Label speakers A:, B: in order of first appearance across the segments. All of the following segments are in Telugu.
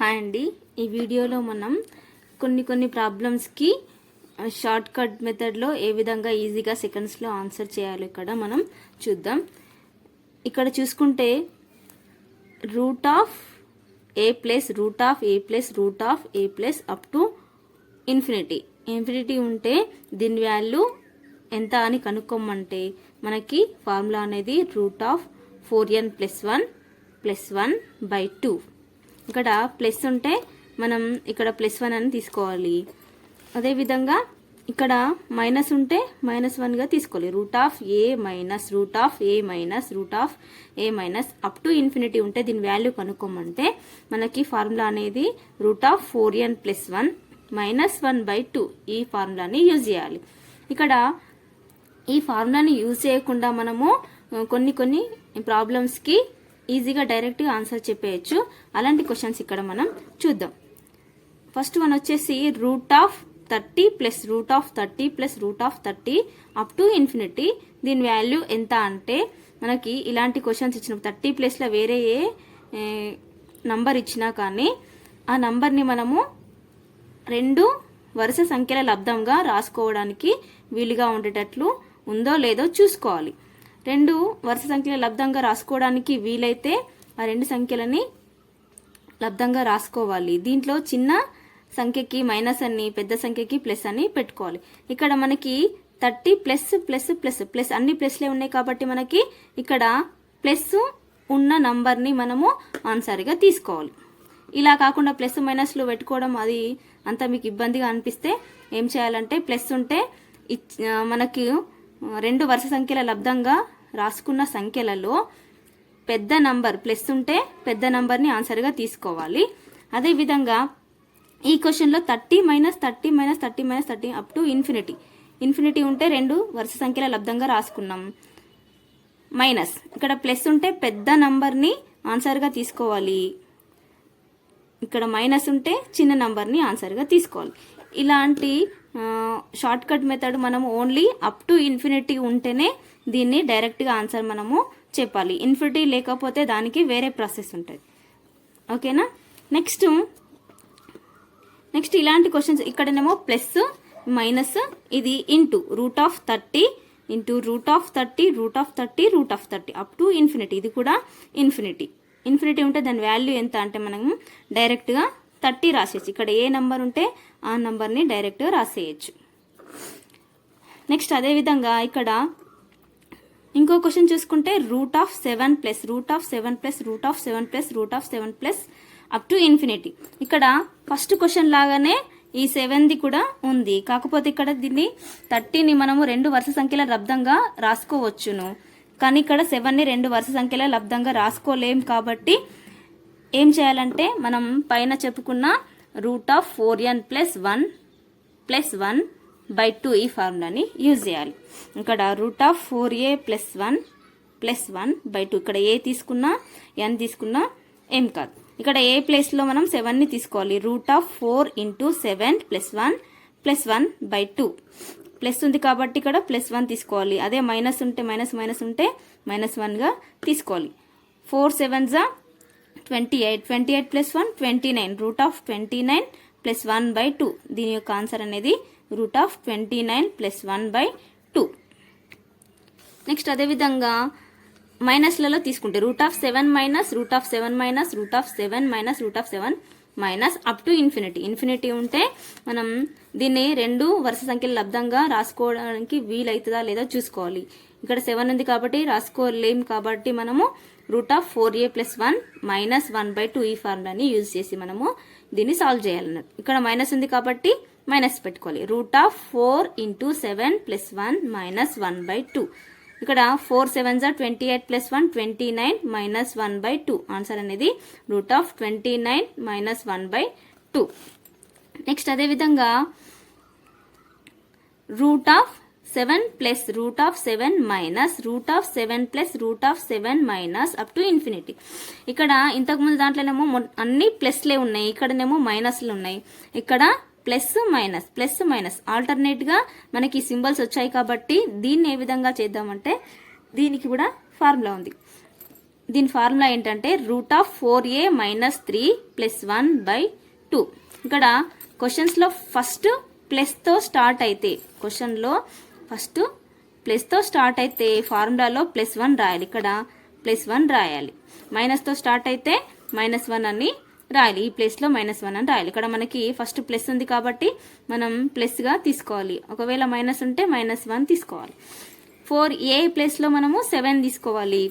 A: హాయ్ అండి. ఈ వీడియోలో మనం కొన్ని ప్రాబ్లమ్స్కి షార్ట్ కట్ మెథడ్లో ఏ విధంగా ఈజీగా సెకండ్స్లో ఆన్సర్ చేయాలో ఇక్కడ మనం చూద్దాం. ఇక్కడ చూసుకుంటే root of A plus up to infinity ఉంటే దీని వాల్యూ ఎంత అని కనుక్కోమంటే మనకి ఫార్ములా అనేది రూట్ ఆఫ్ 4n + 1/2. ఇక్కడ ప్లస్ ఉంటే మనం ఇక్కడ +1 అని తీసుకోవాలి. అదేవిధంగా ఇక్కడ మైనస్ ఉంటే -1గా తీసుకోవాలి. Root of A minus up to infinity ఉంటే దీని వాల్యూ కనుక్కోమంటే మనకి ఫార్ములా అనేది రూట్ ఆఫ్ 4n + 1 -1/2 ఈ ఫార్ములాని యూజ్ చేయాలి. ఇక్కడ ఈ ఫార్ములాని యూజ్ చేయకుండా మనము కొన్ని ప్రాబ్లమ్స్కి ఈజీగా డైరెక్ట్గా ఆన్సర్ చెప్పేయచ్చు. అలాంటి క్వశ్చన్స్ ఇక్కడ మనం చూద్దాం. ఫస్ట్ వన్ వచ్చేసి root of 30 + up to infinity దీని వాల్యూ ఎంత అంటే మనకి ఇలాంటి క్వశ్చన్స్ ఇచ్చినప్పుడు 30 ప్లస్లో వేరే ఏ నంబర్ ఇచ్చినా కానీ ఆ నంబర్ని మనము రెండు వరుస సంఖ్యల లబ్దంగా రాసుకోవడానికి వీలుగా ఉండేటట్లు ఉందో లేదో చూసుకోవాలి. రెండు వరుస సంఖ్యల లబ్దంగా రాసుకోవడానికి వీలైతే ఆ రెండు సంఖ్యలని లబ్దంగా రాసుకోవాలి. దీంట్లో చిన్న సంఖ్యకి మైనస్ అని, పెద్ద సంఖ్యకి ప్లస్ అని పెట్టుకోవాలి. ఇక్కడ మనకి 30 ప్లస్ అన్ని ప్లస్లే ఉన్నాయి కాబట్టి మనకి ఇక్కడ ప్లస్ ఉన్న నంబర్ని మనము ఆన్సర్గా తీసుకోవాలి. ఇలా కాకుండా ప్లస్ మైనస్లు పెట్టుకోవడం అది అంతా మీకు ఇబ్బందిగా అనిపిస్తే ఏం చేయాలంటే ప్లస్ ఉంటే మనకి రెండు వరుస సంఖ్యల లబ్దంగా రాసుకున్న సంఖ్యలలో పెద్ద నంబర్ ప్లస్ ఉంటే పెద్ద నంబర్ని ఆన్సర్గా తీసుకోవాలి. అదేవిధంగా ఈ క్వశ్చన్లో 30 అప్ టు ఇన్ఫినిటీ ఉంటే రెండు వరుస సంఖ్యల లబ్దంగా రాసుకున్నాం. మైనస్ ఇక్కడ ప్లస్ ఉంటే పెద్ద నంబర్ని ఆన్సర్గా తీసుకోవాలి. ఇక్కడ మైనస్ ఉంటే చిన్న నంబర్ని ఆన్సర్గా తీసుకోవాలి. ఇలాంటి షార్ట్ కట్ మెథడ్ మనము ఓన్లీ అప్ టు ఇన్ఫినిటీ ఉంటేనే దీన్ని డైరెక్ట్గా ఆన్సర్ మనము చెప్పాలి. ఇన్ఫినిటీ లేకపోతే దానికి వేరే ప్రాసెస్ ఉంటుంది. ఓకేనా. నెక్స్ట్ ఇలాంటి క్వశ్చన్స్ ఇక్కడనేమో ప్లస్ మైనస్ ఇది into root of 30 up to infinity. ఇది కూడా ఇన్ఫినిటీ ఉంటే దాని వాల్యూ ఎంత అంటే మనము డైరెక్ట్గా 30 రాసేయచ్చు. ఇక్కడ ఏ నంబర్ ఉంటే ఆ నంబర్ని డైరెక్ట్గా రాసేయచ్చు. నెక్స్ట్ అదేవిధంగా ఇక్కడ ఇంకో క్వశ్చన్ చూసుకుంటే root of 7 + up to infinity. ఇక్కడ ఫస్ట్ క్వశ్చన్ లాగానే ఈ 7ది కూడా ఉంది. కాకపోతే ఇక్కడ దీన్ని 30ని మనము రెండు వరుస సంఖ్యల లబ్దంగా రాసుకోవచ్చును. కానీ ఇక్కడ 7ని రెండు వరుస సంఖ్యల లబ్దంగా రాసుకోలేం. కాబట్టి ఏం చేయాలంటే మనం పైన చెప్పుకున్న రూట్ ఆఫ్ 4n + 1/2 ఈ ఫార్ములాని యూజ్ చేయాలి. ఇక్కడ రూట్ ఆఫ్ 4a + 1/2 ఇక్కడ ఏ తీసుకున్నా n తీసుకున్నా ఏం కాదు. ఇక్కడ ఏ ప్లేస్లో మనం 7ని తీసుకోవాలి. రూట్ ఆఫ్ 4 × 7 + 1/2 ప్లస్ ఉంది కాబట్టి ఇక్కడ +1 తీసుకోవాలి. అదే మైనస్ ఉంటే -1గా తీసుకోవాలి. 4 7s 28 + 1 29 రూట్ ఆఫ్ 29 + 1/2 దీని యొక్క ఆన్సర్ అనేది రూట్ ఆఫ్ 29 + 1/2. నెక్స్ట్ అదేవిధంగా మైనస్లలో తీసుకుంటే root of 7 minus up to infinity ఉంటే మనం దీన్ని రెండు వరుస సంఖ్యల లబ్దంగా రాసుకోవడానికి వీలవుతుందా లేదా చూసుకోవాలి. ఇక్కడ 7 ఉంది కాబట్టి రాసుకోలేం. కాబట్టి మనము రూట్ ఆఫ్ 4a + 1 -1/2 ఈ ఫార్ములాని యూజ్ చేసి మనము దీన్ని సాల్వ్ చేయాలన్నది. ఇక్కడ మైనస్ ఉంది కాబట్టి మైనస్ పెట్టుకోవాలి. రూట్ ఆఫ్ 4 × 7 + 1 -1/2 ఇక్కడ 4 7s 28 + 1 29 -1/2 ఆన్సర్ అనేది రూట్ ఆఫ్ 29 -1/2. నెక్స్ట్ అదేవిధంగా root of 7 + up to infinity. ఇక్కడ ఇంతకుముందు దాంట్లోనేమో అన్ని ప్లస్లే ఉన్నాయి, ఇక్కడనేమో మైనస్లు ఉన్నాయి. ఇక్కడ ప్లస్ మైనస్ ఆల్టర్నేట్గా మనకి సింబల్స్ వచ్చాయి కాబట్టి దీన్ని ఏ విధంగా చేద్దామంటే దీనికి కూడా ఫార్ములా ఉంది. దీని ఫార్ములా ఏంటంటే √4a - 3 + 1/2. ఇక్కడ క్వశ్చన్స్లో ఫస్ట్ ప్లస్తో స్టార్ట్ అయితే ఫార్ములాలో +1 రాయాలి. ఇక్కడ +1 రాయాలి. మైనస్తో స్టార్ట్ అయితే -1 అని రాయాలి. ఈ ప్లేస్లో -1 అని రాయాలి. ఇక్కడ మనకి ఫస్ట్ ప్లస్ ఉంది కాబట్టి మనం ప్లస్గా తీసుకోవాలి. ఒకవేళ మైనస్ ఉంటే -1 తీసుకోవాలి. 4a ప్లేస్లో మనము 7 తీసుకోవాలి.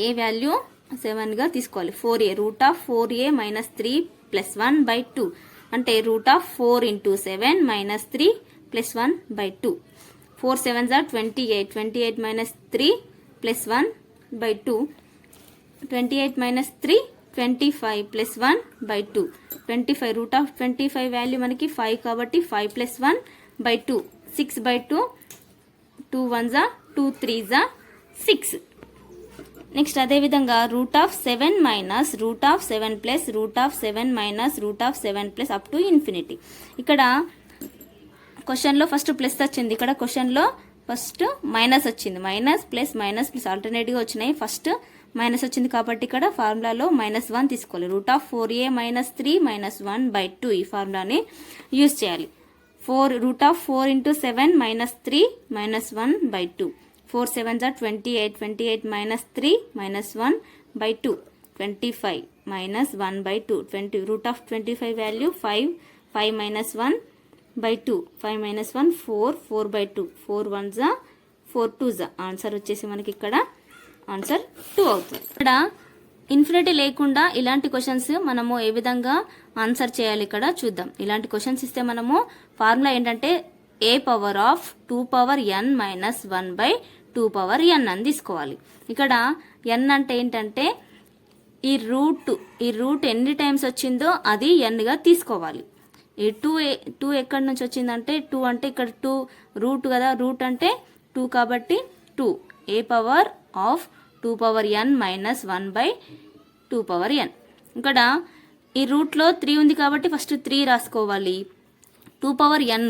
A: ఏ వాల్యూ 7గా తీసుకోవాలి. 4a √4a - 3 + 1/2 అంటే √4 × 7 - 3 + 1/2. 4 7s are 28. 28 - 3 + 1/2. 28 - 3 25 + 1/2. 25 √25 వాల్యూ మనకి 5 కాబట్టి 5 + 1/2 6/2. 2 1s are 2 3s are 6. Next అదేవిధంగా √7 - √7 + √7 - √7 అప్ టు ఇన్ఫినిటీ. ఇక్కడ క్వశ్చన్లో ఫస్ట్ ప్లస్ వచ్చింది. ఇక్కడ క్వశ్చన్లో ఫస్ట్ మైనస్ వచ్చింది. మైనస్ ప్లస్ ఆల్టర్నేటివ్గా వచ్చినాయి. ఫస్ట్ మైనస్ వచ్చింది కాబట్టి ఇక్కడ ఫార్ములాలో -1 తీసుకోవాలి. √4a - 3 - 1/2 ఈ ఫార్ములాని యూజ్ చేయాలి. √4 × 7 - 3 - 1/2. 4 7s are 28. 28 - 3 - 1/2. 25 - 1/2. √25 value 5. 5 - 1/2. 5 - 1 4. 4/2. 4 1s are 4 2s are. Answer వచ్చేసి మనకి ఇక్కడ ఆన్సర్ 2 అవుతుంది. ఇక్కడ ఇన్ఫినిటీ లేకుండా ఇలాంటి క్వశ్చన్స్ మనము ఏ విధంగా ఆన్సర్ చేయాలి ఇక్కడ చూద్దాం. ఇలాంటి క్వశ్చన్స్ ఇస్తే మనము ఫార్ములా ఏంటంటే a⁴(2n - 1/2n) అని తీసుకోవాలి. ఇక్కడ n అంటే ఏంటంటే ఈ రూట్ ఎన్ని టైమ్స్ వచ్చిందో అది n గా తీసుకోవాలి. ఈ 2 ఎక్కడి నుంచి వచ్చిందంటే 2 అంటే ఇక్కడ 2 రూట్ కదా, రూట్ అంటే 2 కాబట్టి 2 a⁴(2n - 1/2n). ఇక్కడ ఈ రూట్లో 3 ఉంది కాబట్టి ఫస్ట్ 3 రాసుకోవాలి. 2n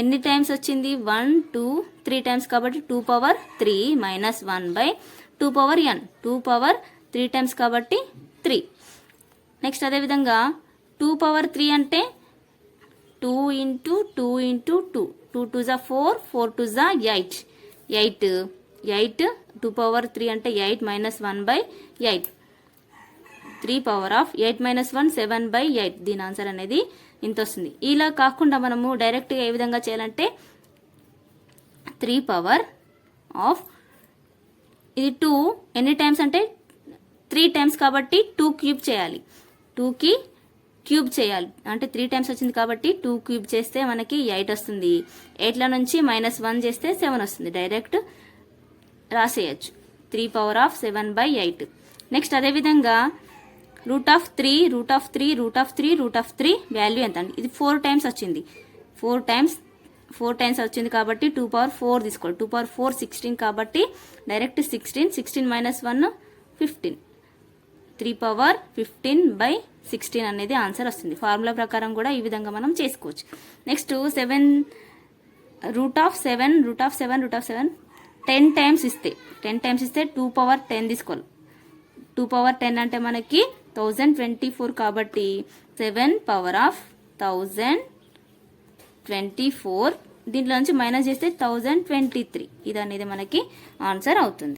A: ఎన్ని టైమ్స్ వచ్చింది 1 2 3 టైమ్స్ కాబట్టి 2⁴ - 1/2n. 2⁴ టైమ్స్ కాబట్టి 3. నెక్స్ట్ అదేవిధంగా 2⁴ అంటే 2 × 2 × 2. 2 2s are 4. 4 2s are 8. 8 2⁴ అంటే 8 - 1/8. 3⁴8 - 1 7/8. దీని ఆన్సర్ అనేది ఇంత వస్తుంది. ఇలా కాకుండా మనము డైరెక్ట్గా ఏ విధంగా చేయాలంటే 3⁴ ఇది 2 ఎన్ని టైమ్స్ అంటే 3 టైమ్స్ కాబట్టి 2 క్యూబ్ చేయాలి. 2కి క్యూబ్ చేయాలి అంటే 3 టైమ్స్ వచ్చింది కాబట్టి 2 క్యూబ్ చేస్తే మనకి 8 వస్తుంది. 8లో నుంచి -1 చేస్తే 7 వస్తుంది. డైరెక్ట్ రాసేయచ్చు 3⁴7/8. నెక్స్ట్ అదేవిధంగా √3 వాల్యూ ఎంత అండి? ఇది 4 టైమ్స్ వచ్చింది. 4 టైమ్స్ వచ్చింది కాబట్టి 2⁴ తీసుకోవాలి. 2⁴ 16 కాబట్టి డైరెక్ట్ 16 16 - 1 15. 3⁴15/16 అనేది ఆన్సర్ వస్తుంది. ఫార్ములా ప్రకారం కూడా ఈ విధంగా మనం చేసుకోవచ్చు. నెక్స్ట్ √7 10 టైమ్స్ ఇస్తే 2⁴10 తీసుకోవాలి. 2⁴10 అంటే మనకి 1024 కాబట్టి 7⁴1024 దీంట్లో నుంచి మైనస్ చేస్తే 1023. ఇది అనేది మనకి ఆన్సర్ అవుతుంది.